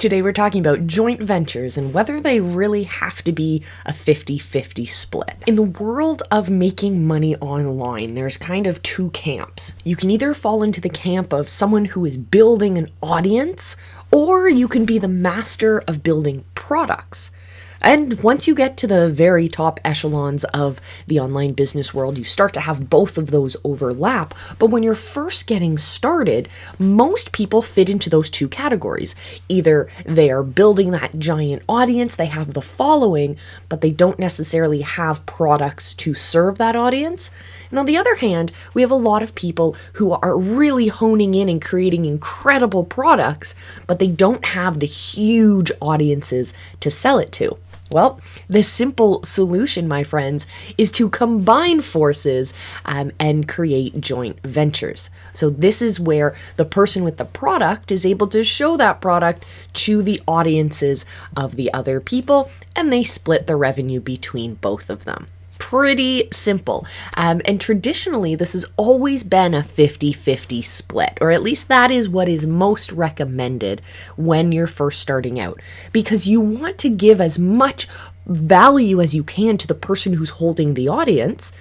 Today we're talking about joint ventures and whether they really have to be a 50-50 split. In the world of making money online, there's kind of two camps. You can either fall into the camp of someone who is building an audience, or you can be the master of building products. And once you get to the very top echelons of the online business world, you start to have both of those overlap. But when you're first getting started, most people fit into those two categories. Either they are building that giant audience, they have the following, but they don't necessarily have products to serve that audience. And on the other hand, we have a lot of people who are really honing in and creating incredible products, but they don't have the huge audiences to sell it to. Well, the simple solution, my friends, is to combine forces and create joint ventures. So this is where the person with the product is able to show that product to the audiences of the other people, and they split the revenue between both of them. Pretty simple. And traditionally, this has always been a 50-50 split, or at least that is what is most recommended when you're first starting out, because you want to give as much value as you can to the person who's holding the audience,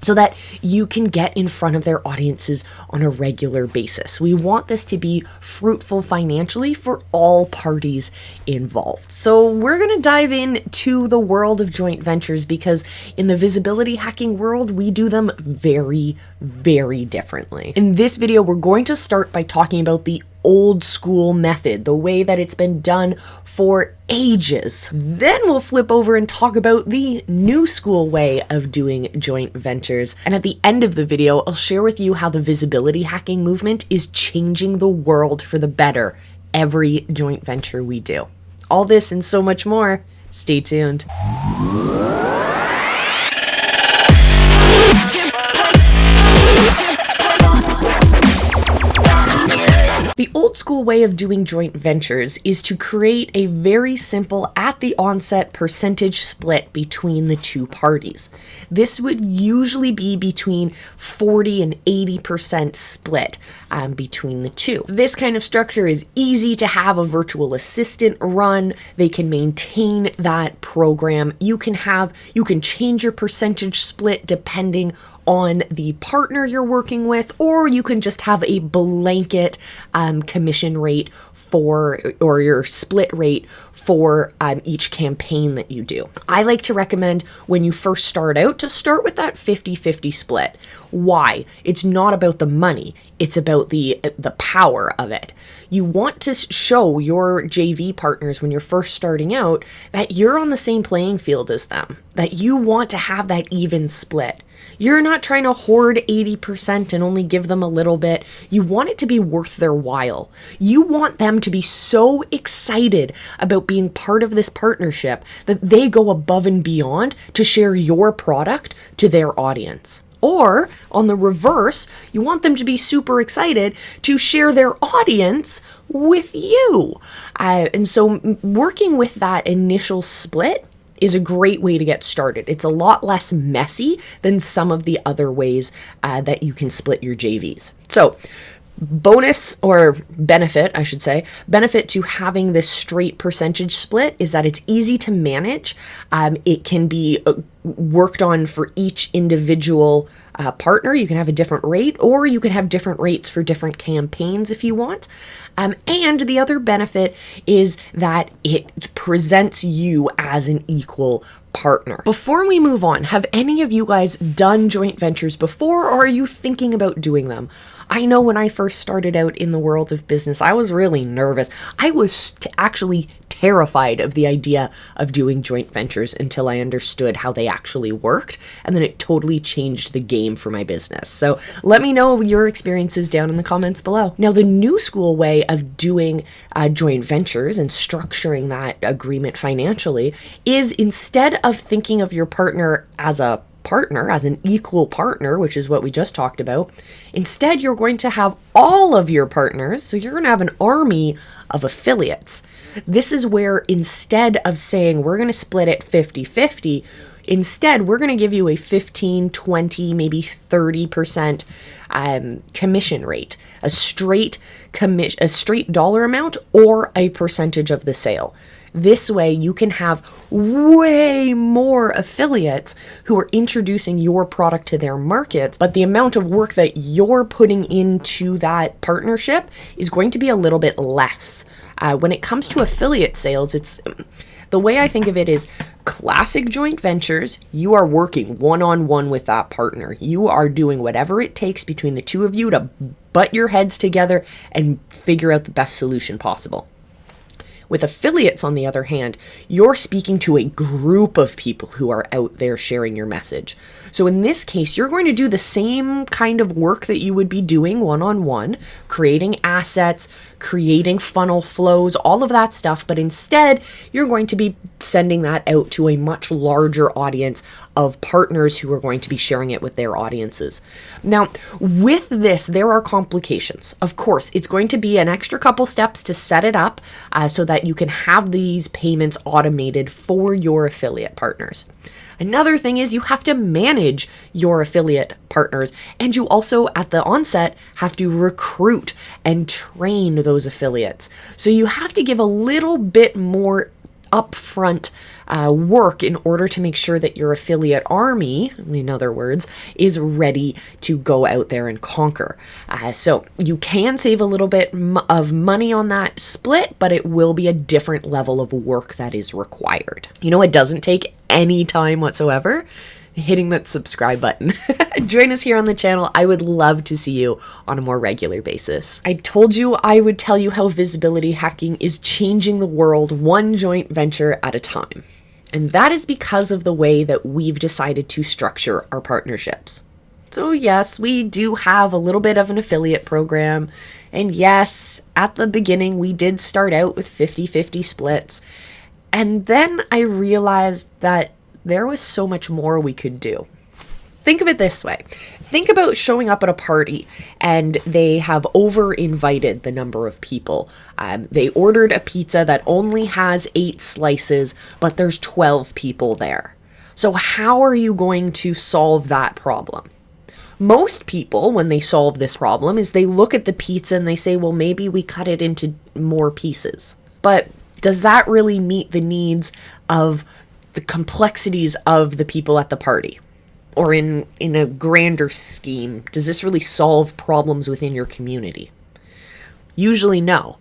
so that you can get in front of their audiences on a regular basis. We want this to be fruitful financially for all parties involved. So we're going to dive into the world of joint ventures, because in the visibility hacking world, we do them very, very differently. In this video, we're going to start by talking about the old school method, the way that it's been done for ages. Then we'll flip over and talk about the new school way of doing joint ventures. And at the end of the video, I'll share with you how the visibility hacking movement is changing the world for the better every joint venture we do. All this and so much more. Stay tuned. The old school way of doing joint ventures is to create a very simple at the onset percentage split between the two parties. This would usually be between 40 and 80% split between the two. This kind of structure is easy to have a virtual assistant run. They can maintain that program. You can change your percentage split depending on the partner you're working with, or you can just have a blanket commission rate or your split rate for each campaign that you do. I like to recommend when you first start out to start with that 50-50 split. Why? It's not about the money. It's about the power of it. You want to show your JV partners when you're first starting out that you're on the same playing field as them, that you want to have that even split. You're not trying to hoard 80% and only give them a little bit. You want it to be worth their while. You want them to be so excited about being part of this partnership that they go above and beyond to share your product to their audience. Or, on the reverse, you want them to be super excited to share their audience with you. And so working with that initial split is a great way to get started. It's a lot less messy than some of the other ways that you can split your JVs. So, bonus or benefit, I should say, benefit to having this straight percentage split is that it's easy to manage. It can be worked on for each individual partner. You can have a different rate, or you can have different rates for different campaigns if you want. And the other benefit is that it presents you as an equal partner. Before we move on, have any of you guys done joint ventures before, or are you thinking about doing them? I know when I first started out in the world of business, I was really nervous. I was actually terrified of the idea of doing joint ventures until I understood how they actually worked, and then it totally changed the game for my business. So let me know your experiences down in the comments below. Now, the new school way of doing joint ventures and structuring that agreement financially is, instead of thinking of your partner as a partner, as an equal partner, which is what we just talked about, instead you're going to have all of your partners, so you're going to have an army of affiliates. This is where, instead of saying we're going to split it 50-50, Instead, we're going to give you a 15, 20, maybe 30% commission rate, a straight dollar amount or a percentage of the sale. This way you can have way more affiliates who are introducing your product to their markets, but the amount of work that you're putting into that partnership is going to be a little bit less. When it comes to affiliate sales, the way I think of it is classic joint ventures. You are working one-on-one with that partner. You are doing whatever it takes between the two of you to butt your heads together and figure out the best solution possible. With affiliates, on the other hand, you're speaking to a group of people who are out there sharing your message. So in this case, you're going to do the same kind of work that you would be doing one-on-one, creating assets, creating funnel flows, all of that stuff. But instead, you're going to be sending that out to a much larger audience of partners who are going to be sharing it with their audiences. Now, with this, there are complications. Of course, it's going to be an extra couple steps to set it up so that you can have these payments automated for your affiliate partners. Another thing is you have to manage your affiliate partners, and you also at the onset have to recruit and train those affiliates. So you have to give a little bit more upfront work in order to make sure that your affiliate army, in other words, is ready to go out there and conquer. So you can save a little bit of money on that split, but it will be a different level of work that is required. You know, it doesn't take any time whatsoever. Hitting that subscribe button. Join us here on the channel. I would love to see you on a more regular basis. I told you I would tell you how visibility hacking is changing the world one joint venture at a time. And that is because of the way that we've decided to structure our partnerships. So yes, we do have a little bit of an affiliate program. And yes, at the beginning, we did start out with 50-50 splits. And then I realized that there was so much more we could do. Think of it this way. Think about showing up at a party and they have over-invited the number of people. They ordered a pizza that only has 8 slices, but there's 12 people there. So how are you going to solve that problem? Most people, when they solve this problem, is they look at the pizza and they say, well, maybe we cut it into more pieces. But does that really meet the needs of the complexities of the people at the party? Or in a grander scheme, does this really solve problems within your community? Usually no.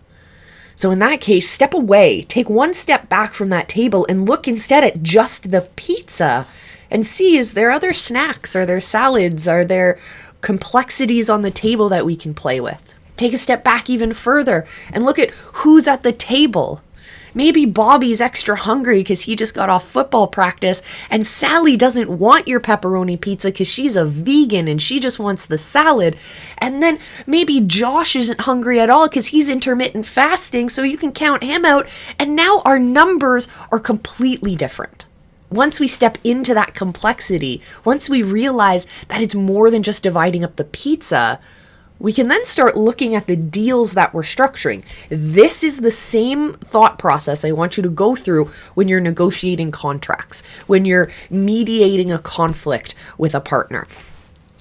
So in that case, step away, take one step back from that table and look instead at just the pizza and see, is there other snacks? Are there salads? Are there complexities on the table that we can play with? Take a step back even further and look at who's at the table. Maybe Bobby's extra hungry because he just got off football practice, and Sally doesn't want your pepperoni pizza because she's a vegan and she just wants the salad. And then maybe Josh isn't hungry at all because he's intermittent fasting, so you can count him out. And now our numbers are completely different. Once we step into that complexity, once we realize that it's more than just dividing up the pizza, we can then start looking at the deals that we're structuring. This is the same thought process I want you to go through when you're negotiating contracts, when you're mediating a conflict with a partner.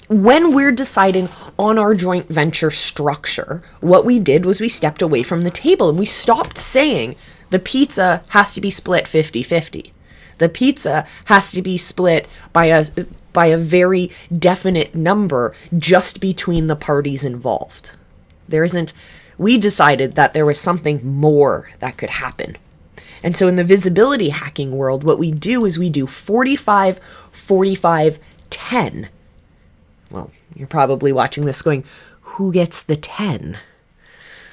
When we're deciding on our joint venture structure, what we did was we stepped away from the table and we stopped saying the pizza has to be split 50-50. The pizza has to be split by a very definite number just between the parties involved. We decided that there was something more that could happen. And so in the visibility hacking world, what we do is we do 45, 45, 10. Well, you're probably watching this going, who gets the 10?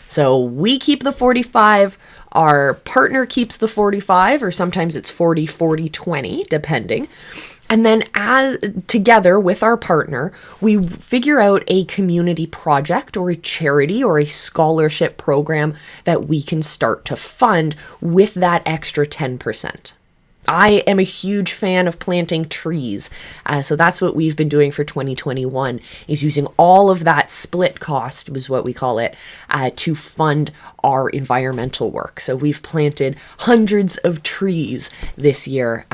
So we keep the 45, our partner keeps the 45, or sometimes it's 40, 40, 20, depending. And then as together with our partner, we figure out a community project or a charity or a scholarship program that we can start to fund with that extra 10%. I am a huge fan of planting trees. So that's what we've been doing for 2021, is using all of that split cost, was what we call it, to fund our environmental work. So we've planted hundreds of trees this year,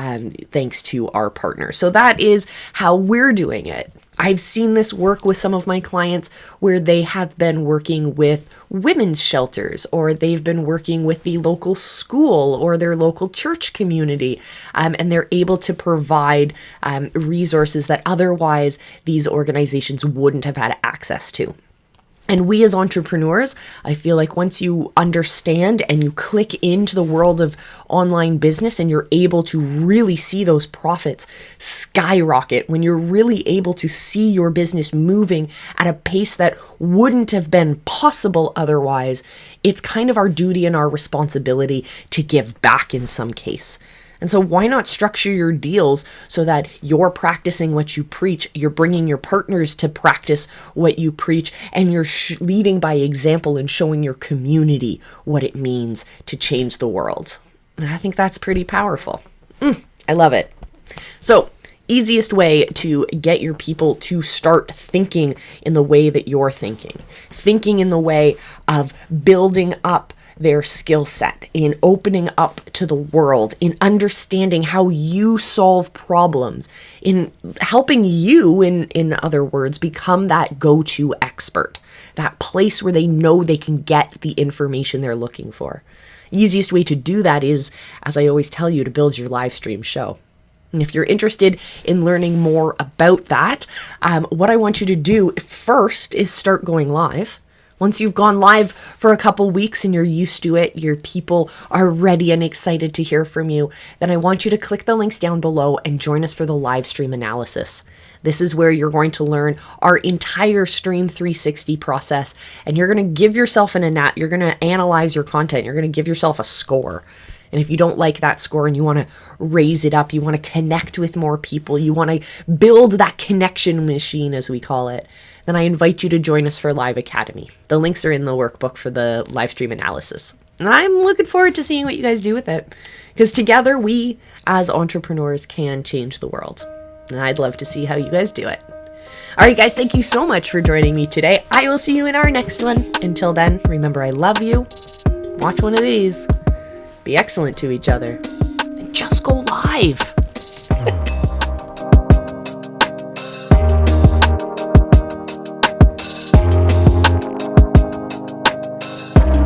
thanks to our partners. So that is how we're doing it. I've seen this work with some of my clients where they have been working with women's shelters, or they've been working with the local school or their local church community, and they're able to provide resources that otherwise these organizations wouldn't have had access to. And we as entrepreneurs, I feel like once you understand and you click into the world of online business and you're able to really see those profits skyrocket, when you're really able to see your business moving at a pace that wouldn't have been possible otherwise, it's kind of our duty and our responsibility to give back in some case. And so why not structure your deals so that you're practicing what you preach, you're bringing your partners to practice what you preach, and you're leading by example and showing your community what it means to change the world. And I think that's pretty powerful. I love it. So, easiest way to get your people to start thinking in the way that you're thinking in the way of building up their skill set, in opening up to the world, in understanding how you solve problems, in helping you, in other words, become that go-to expert, that place where they know they can get the information they're looking for. Easiest way to do that is, as I always tell you, to build your live stream show. And if you're interested in learning more about that, what I want you to do first is start going live. Once you've gone live for a couple weeks and you're used to it, your people are ready and excited to hear from you, then I want you to click the links down below and join us for the live stream analysis. This is where you're going to learn our entire Stream 360 process, and you're going to give yourself you're going to analyze your content. You're going to give yourself a score. And if you don't like that score and you want to raise it up, you want to connect with more people, you want to build that connection machine, as we call it, then I invite you to join us for Live Academy. The links are in the workbook for the live stream analysis. And I'm looking forward to seeing what you guys do with it, because together we, as entrepreneurs, can change the world. And I'd love to see how you guys do it. All right, guys, thank you so much for joining me today. I will see you in our next one. Until then, remember, I love you. Watch one of these. Be excellent to each other. And just go live.